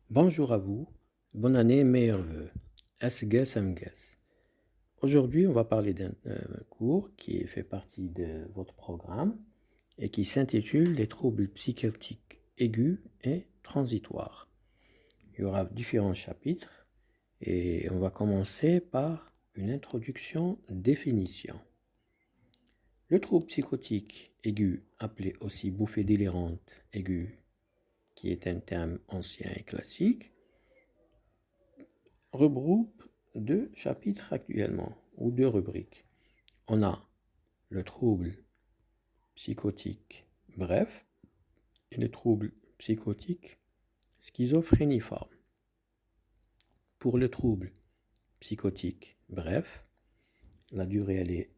Bonjour à vous, bonne année, meilleurs vœux. Asges Amges. Aujourd'hui, on va parler d'un cours qui fait partie de votre programme et qui s'intitule Les troubles psychotiques aigus et transitoires. Il y aura différents chapitres et on va commencer par une introduction définition. Le trouble psychotique aigu, appelé aussi bouffée délirante aiguë, qui est un terme ancien et classique, regroupe deux chapitres actuellement, ou deux rubriques. On a le trouble psychotique bref et le trouble psychotique schizophréniforme. Pour le trouble psychotique bref, la durée elle est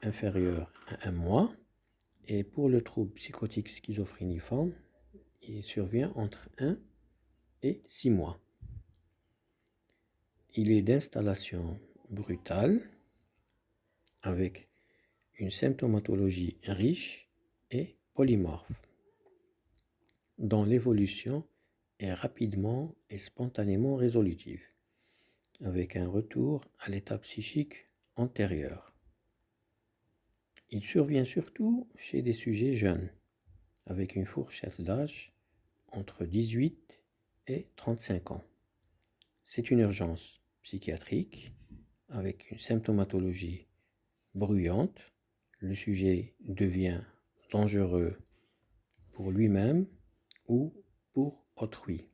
inférieure à 1 mois, et pour le trouble psychotique schizophréniforme, il survient entre 1 et 6 mois. Il est d'installation brutale, avec une symptomatologie riche et polymorphe, dont l'évolution est rapidement et spontanément résolutive, avec un retour à l'état psychique antérieur. Il survient surtout chez des sujets jeunes, avec une fourchette d'âge entre 18 et 35 ans. C'est une urgence psychiatrique avec une symptomatologie bruyante. Le sujet devient dangereux pour lui-même ou pour autrui.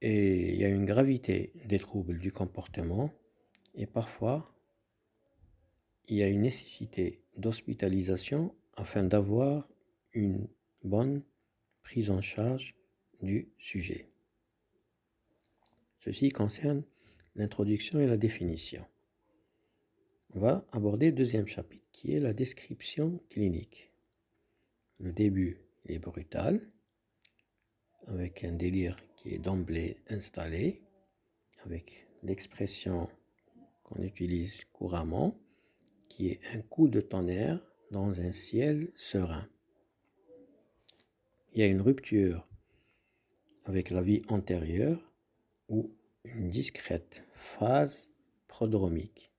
Et il y a une gravité des troubles du comportement et parfois il y a une nécessité d'hospitalisation afin d'avoir une bonne prise en charge du sujet. Ceci concerne l'introduction et la définition. On va aborder le deuxième chapitre qui est la description clinique. Le début est brutal, avec un délire qui est d'emblée installé, avec l'expression qu'on utilise couramment, qui est un coup de tonnerre dans un ciel serein. Il y a une rupture avec la vie antérieure ou une discrète phase prodromique,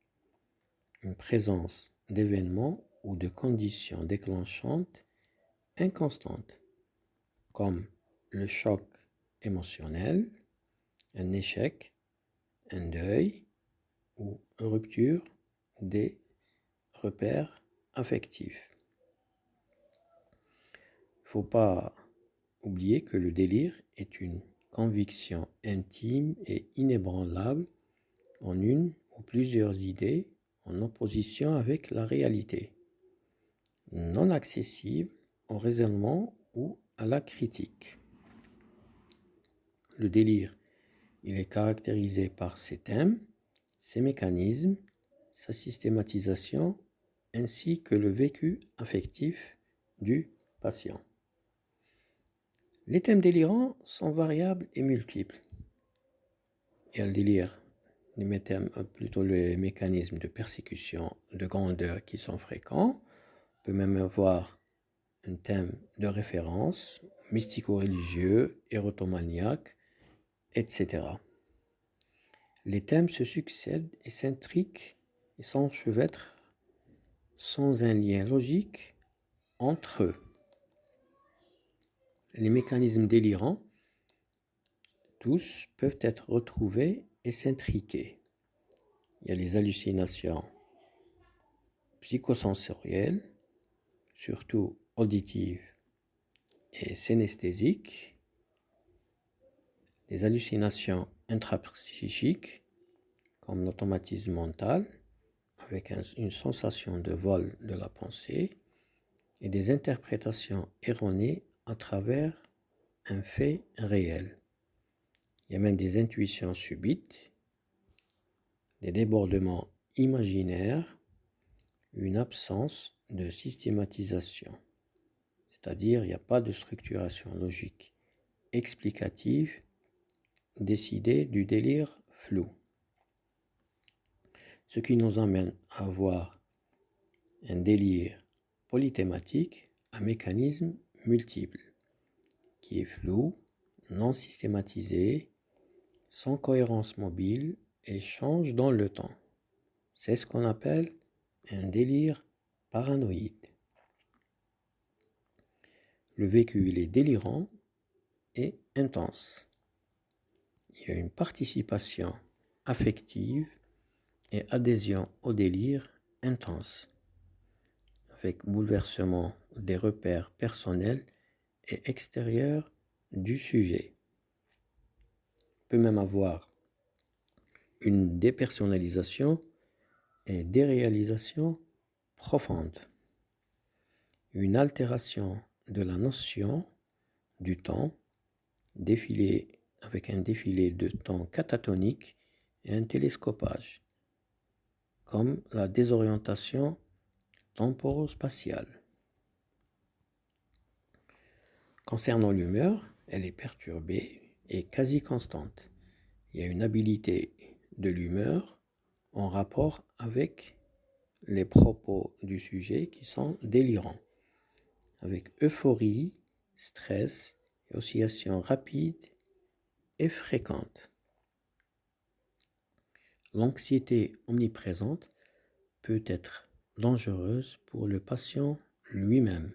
une présence d'événements ou de conditions déclenchantes inconstantes, comme le choc émotionnel, un échec, un deuil ou rupture des repères affectifs. Il ne faut pas oublier que le délire est une conviction intime et inébranlable en une ou plusieurs idées en opposition avec la réalité, non accessible au raisonnement ou à la critique. Le délire, il est caractérisé par ses thèmes, ses mécanismes, sa systématisation, ainsi que le vécu affectif du patient. Les thèmes délirants sont variables et multiples. Il y a le délire, plutôt les mécanismes de persécution de grandeur qui sont fréquents. On peut même avoir un thème de référence, mystico-religieux, érotomaniaque, etc. Les thèmes se succèdent et s'intriquent et s'enchevêtrent sans un lien logique entre eux. Les mécanismes délirants, tous, peuvent être retrouvés et s'intriquer. Il y a les hallucinations psychosensorielles, surtout auditives et synesthésiques, les hallucinations intrapsychiques, comme l'automatisme mental, avec une sensation de vol de la pensée, et des interprétations erronées à travers un fait réel. Il y a même des intuitions subites, des débordements imaginaires, une absence de systématisation. C'est-à-dire, il n'y a pas de structuration logique explicative décidée du délire flou. Ce qui nous amène à avoir un délire polythématique à mécanismes multiples. qui est flou, non systématisé, sans cohérence mobile et change dans le temps. C'est ce qu'on appelle un délire paranoïde. Le vécu, il est délirant et intense. Il y a une participation affective et adhésion au délire intense, avec bouleversement des repères personnels et extérieurs du sujet. On peut même avoir une dépersonnalisation et déréalisation profonde, une altération de la notion du temps, avec un défilé de temps catatonique et un télescopage, comme la désorientation temporospatiale. Concernant l'humeur, elle est perturbée et quasi constante. Il y a une habilité de l'humeur en rapport avec les propos du sujet qui sont délirants, avec euphorie, stress et oscillations rapides et fréquentes. L'anxiété omniprésente peut être dangereuse pour le patient lui-même.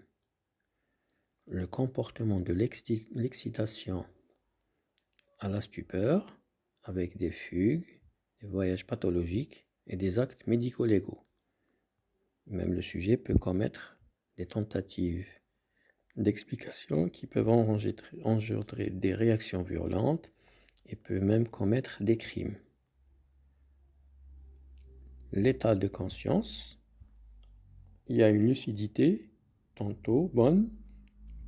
Le comportement de l'excitation à la stupeur, avec des fugues, des voyages pathologiques et des actes médico-légaux. Même le sujet peut commettre des tentatives d'explication qui peuvent engendrer des réactions violentes et peut même commettre des crimes. L'état de conscience, il y a une lucidité tantôt bonne,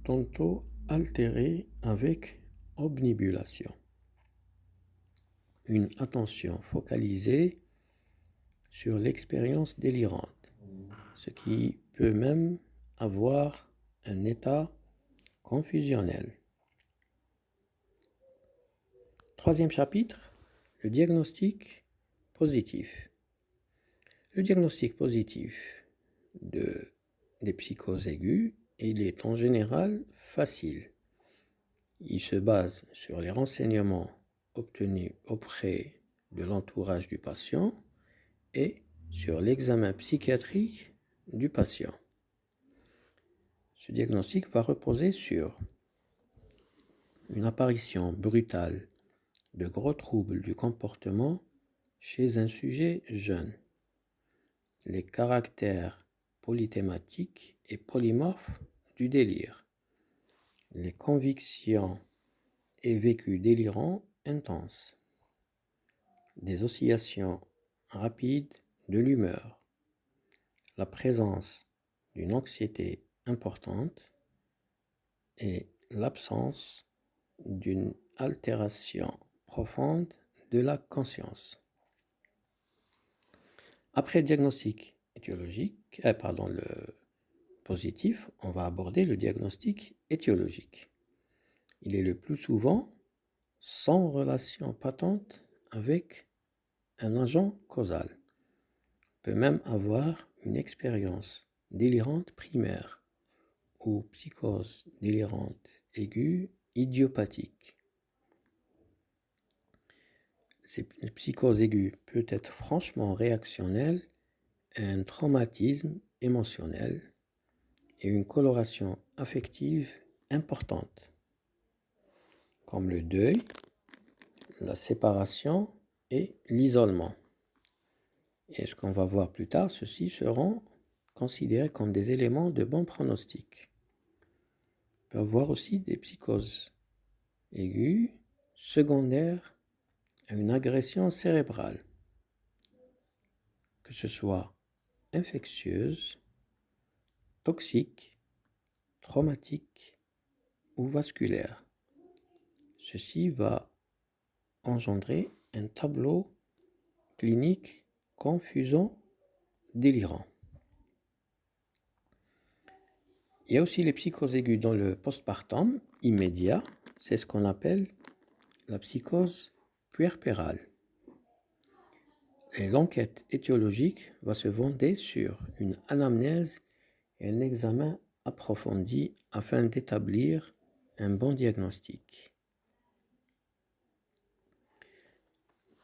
tantôt altérée avec obnubulation. Une attention focalisée sur l'expérience délirante, ce qui peut même avoir un état confusionnel. Troisième chapitre, le diagnostic positif. Le diagnostic positif des psychoses aiguës, il est en général facile. Il se base sur les renseignements obtenus auprès de l'entourage du patient et sur l'examen psychiatrique du patient. Ce diagnostic va reposer sur une apparition brutale de gros troubles du comportement chez un sujet jeune, les caractères polythématiques et polymorphes du délire, les convictions et vécus délirants intenses, des oscillations rapides de l'humeur, la présence d'une anxiété importante et l'absence d'une altération profonde de la conscience. Après le diagnostic étiologique, le positif, on va aborder le diagnostic étiologique. Il est le plus souvent sans relation patente avec un agent causal. On peut même avoir une expérience délirante primaire ou psychose délirante aiguë idiopathique. Cette psychose aiguë peut être franchement réactionnelle à un traumatisme émotionnel et une coloration affective importante, comme le deuil, la séparation et l'isolement. Et ce qu'on va voir plus tard, ceux-ci seront considérés comme des éléments de bon pronostic. On peut avoir aussi des psychoses aiguës secondaires à une agression cérébrale, que ce soit infectieuse, toxique, traumatique ou vasculaire. Ceci va engendrer un tableau clinique confusant, délirant. Il y a aussi les psychoses aiguës dans le postpartum immédiat, c'est ce qu'on appelle la psychose puerpérale. Et l'enquête étiologique va se fonder sur une anamnèse et un examen approfondi afin d'établir un bon diagnostic.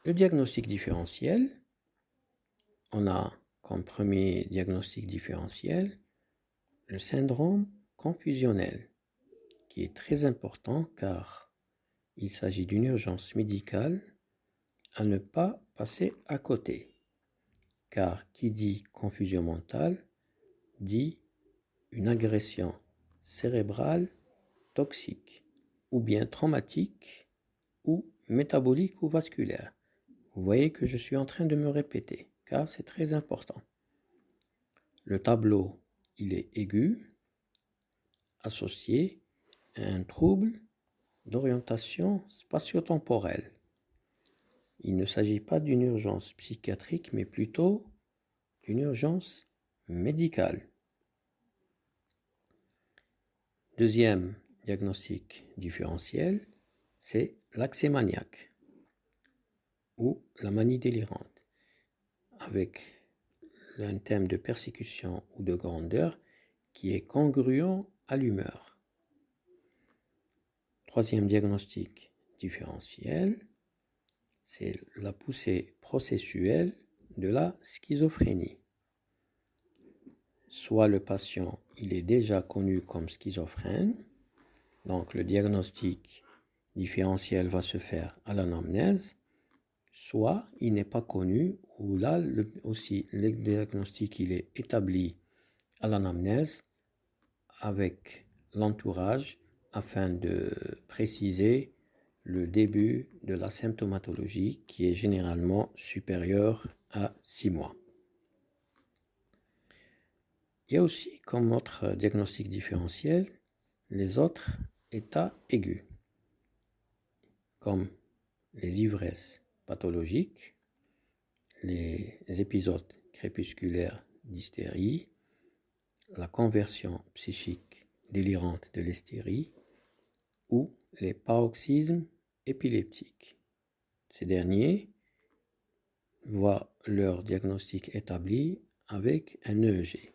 Le diagnostic différentiel, on a comme premier diagnostic différentiel le syndrome confusionnel, qui est très important car il s'agit d'une urgence médicale à ne pas passer à côté. Car qui dit confusion mentale dit une agression cérébrale toxique, ou bien traumatique, ou métabolique ou vasculaire. Vous voyez que je suis en train de me répéter, car c'est très important. Le tableau, il est aigu, associé à un trouble d'orientation spatio-temporelle. Il ne s'agit pas d'une urgence psychiatrique, mais plutôt d'une urgence médicale. Deuxième diagnostic différentiel, c'est l'accès maniaque ou la manie délirante, avec un thème de persécution ou de grandeur qui est congruent à l'humeur. Troisième diagnostic différentiel, c'est la poussée processuelle de la schizophrénie. Soit le patient, il est déjà connu comme schizophrène, donc le diagnostic différentiel va se faire à l'anamnèse, soit il n'est pas connu, ou là aussi le diagnostic il est établi à l'anamnèse avec l'entourage afin de préciser le début de la symptomatologie qui est généralement supérieure à 6 mois. Il y a aussi comme autre diagnostic différentiel les autres états aigus, comme les ivresses pathologiques, les épisodes crépusculaires d'hystérie, la conversion psychique délirante de l'hystérie ou les paroxysmes épileptiques. Ces derniers voient leur diagnostic établi avec un EEG.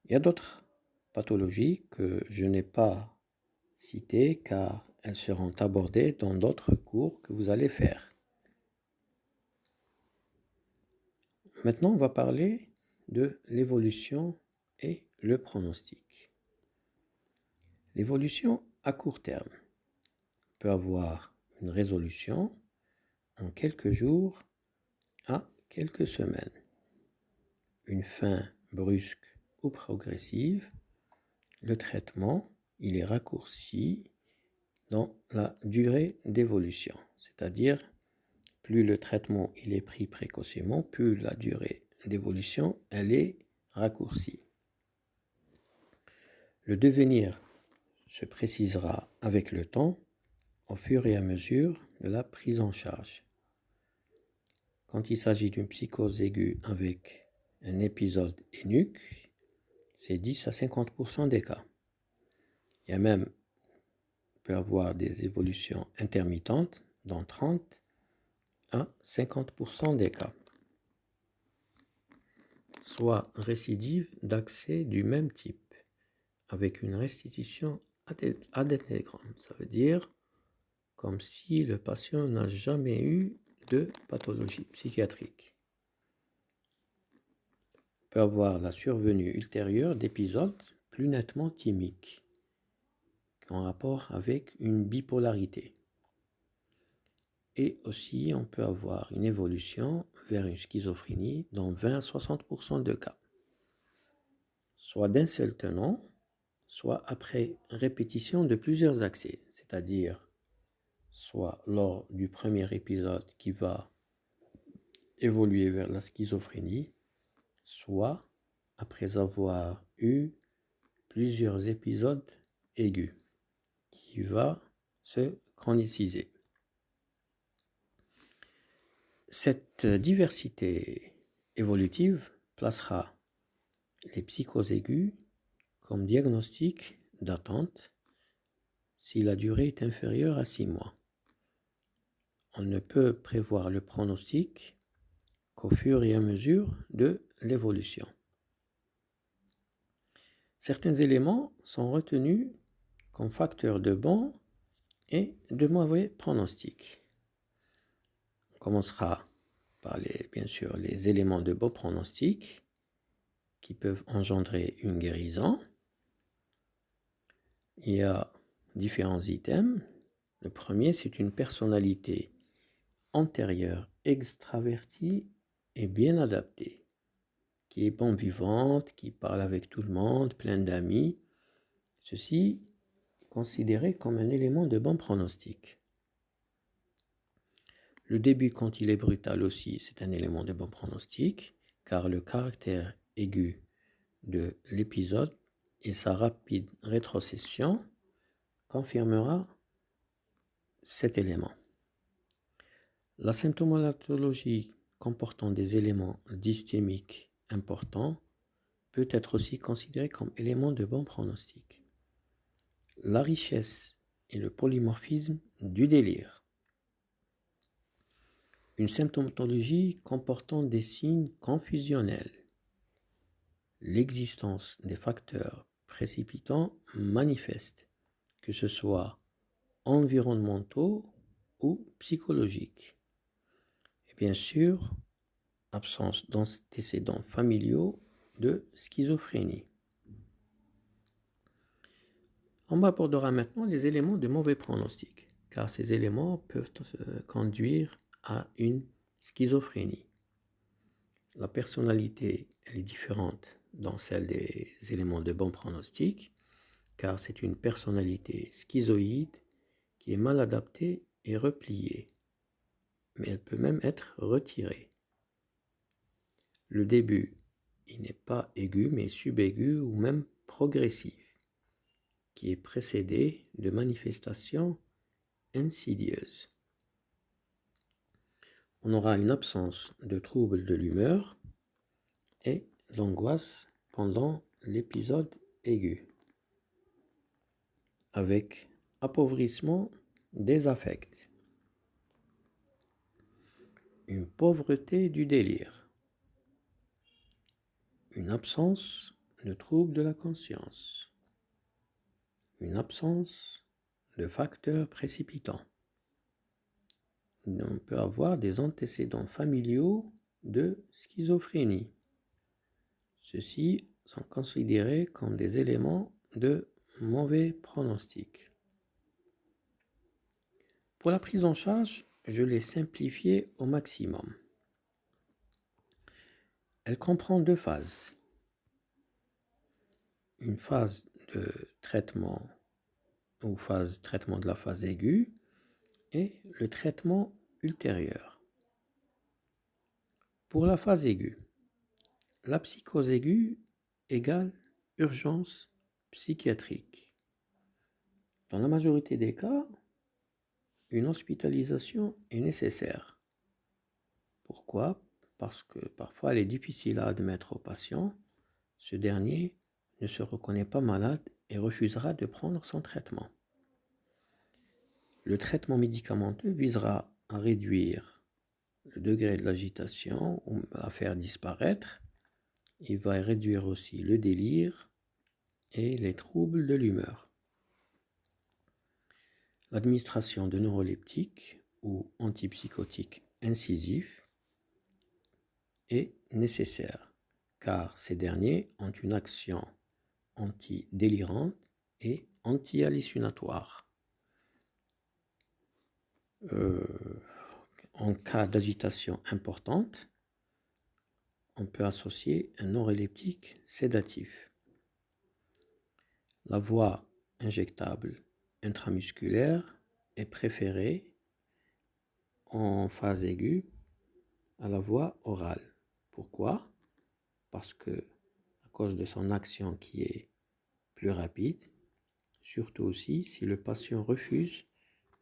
Il y a d'autres pathologies que je n'ai pas citées car elles seront abordées dans d'autres cours que vous allez faire. Maintenant, on va parler de l'évolution et le pronostic. L'évolution à court terme peut avoir une résolution en quelques jours à quelques semaines. Une fin brusque ou progressive, le traitement, il est raccourci dans la durée d'évolution, c'est-à-dire plus le traitement il est pris précocement, plus la durée d'évolution elle est raccourcie. Le devenir se précisera avec le temps au fur et à mesure de la prise en charge. Quand il s'agit d'une psychose aiguë avec un épisode énuque, c'est 10 à 50% des cas. Il y a même peut avoir des évolutions intermittentes dans 30 à 50% des cas. Soit récidive d'accès du même type, avec une restitution ad integrum. Ça veut dire comme si le patient n'a jamais eu de pathologie psychiatrique. Il peut avoir la survenue ultérieure d'épisodes plus nettement thymiques, en rapport avec une bipolarité. Et aussi, on peut avoir une évolution vers une schizophrénie dans 20 à 60% de cas, soit d'un seul tenant, soit après répétition de plusieurs accès, c'est-à-dire soit lors du premier épisode qui va évoluer vers la schizophrénie, soit après avoir eu plusieurs épisodes aigus qui va se chroniciser. Cette diversité évolutive placera les psychoses aiguës comme diagnostic d'attente si la durée est inférieure à 6 mois. On ne peut prévoir le pronostic qu'au fur et à mesure de l'évolution. Certains éléments sont retenus comme facteurs de bon et de mauvais pronostic. On commencera par bien sûr les éléments de bon pronostic qui peuvent engendrer une guérison. Il y a différents items. Le premier, c'est une personnalité antérieure, extravertie et bien adaptée, qui est bon vivante, qui parle avec tout le monde, plein d'amis. Ceci est considéré comme un élément de bon pronostic. Le début, quand il est brutal aussi, c'est un élément de bon pronostic, car le caractère aigu de l'épisode et sa rapide rétrocession confirmera cet élément. La symptomatologie comportant des éléments dysthémiques importants peut être aussi considérée comme élément de bon pronostic. La richesse et le polymorphisme du délire. Une symptomatologie comportant des signes confusionnels. L'existence des facteurs précipitants manifestes, que ce soit environnementaux ou psychologiques. Et bien sûr, absence d'antécédents familiaux de schizophrénie. On abordera maintenant les éléments de mauvais pronostic, car ces éléments peuvent conduire à une schizophrénie. La personnalité, elle est différente dans celle des éléments de bon pronostic, car c'est une personnalité schizoïde qui est mal adaptée et repliée, mais elle peut même être retirée. Le début, il n'est pas aigu, mais subaigu ou même progressif, qui est précédé de manifestations insidieuses. On aura une absence de troubles de l'humeur et l'angoisse pendant l'épisode aigu, avec appauvrissement des affects, une pauvreté du délire, une absence de troubles de la conscience, une absence de facteurs précipitants. On peut avoir des antécédents familiaux de schizophrénie. Ceux-ci sont considérés comme des éléments de mauvais pronostic. Pour la prise en charge, je l'ai simplifiée au maximum. Elle comprend deux phases. Une phase de traitement ou phase traitement de la phase aiguë et le traitement ultérieur. Pour la phase aiguë, la psychose aiguë égale urgence psychiatrique. Dans la majorité des cas, une hospitalisation est nécessaire. Pourquoi? Parce que parfois elle est difficile à admettre au patient. Ce dernier ne se reconnaît pas malade et refusera de prendre son traitement. Le traitement médicamenteux visera à réduire le degré de l'agitation ou à faire disparaître. Il va réduire aussi le délire et les troubles de l'humeur. L'administration de neuroleptiques ou antipsychotiques incisifs est nécessaire car ces derniers ont une action antidélirante et anti-hallucinatoire. En cas d'agitation importante, on peut associer un neuroleptique sédatif. La voie injectable intramusculaire est préférée en phase aiguë à la voie orale. Pourquoi? Parce que, à cause de son action qui est plus rapide, surtout aussi si le patient refuse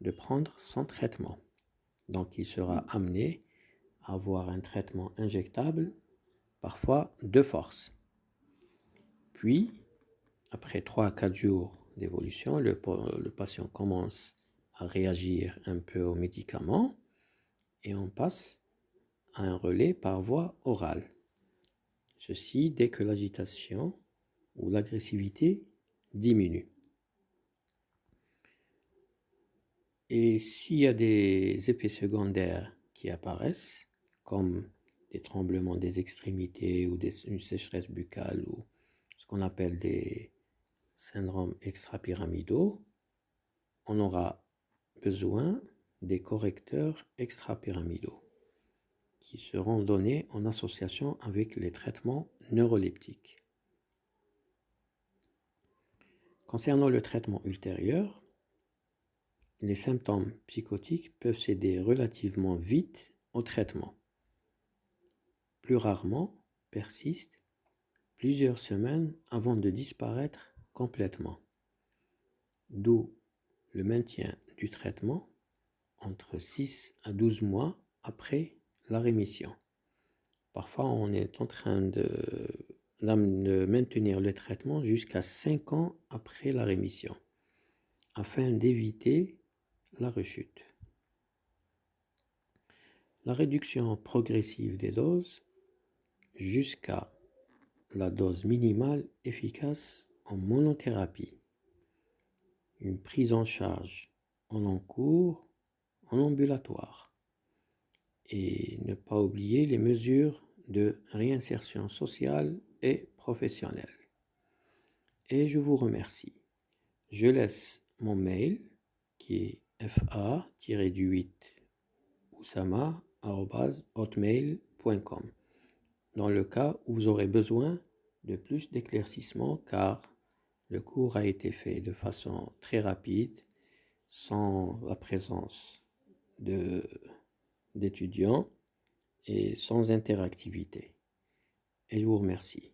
de prendre son traitement. Donc il sera amené à avoir un traitement injectable, parfois de force. Puis, après 3 à 4 jours d'évolution, le patient commence à réagir un peu aux médicaments et on passe à un relais par voie orale. Ceci dès que l'agitation ou l'agressivité diminue. Et s'il y a des effets secondaires qui apparaissent, comme des tremblements des extrémités ou une sécheresse buccale ou ce qu'on appelle des syndromes extrapyramidaux, on aura besoin des correcteurs extrapyramidaux qui seront donnés en association avec les traitements neuroleptiques. Concernant le traitement ultérieur, les symptômes psychotiques peuvent céder relativement vite au traitement. Plus rarement, persistent plusieurs semaines avant de disparaître complètement. D'où le maintien du traitement entre 6 à 12 mois après la rémission. Parfois, on est en train de maintenir le traitement jusqu'à 5 ans après la rémission, afin d'éviter la rechute. La réduction progressive des doses jusqu'à la dose minimale efficace en monothérapie. Une prise en charge en long cours, en ambulatoire. Et ne pas oublier les mesures de réinsertion sociale et professionnelle. Et je vous remercie. Je laisse mon mail qui est fa-8 oussama@hotmail.com dans le cas où vous aurez besoin de plus d'éclaircissements car le cours a été fait de façon très rapide, sans la présence d'étudiants et sans interactivité. Et je vous remercie.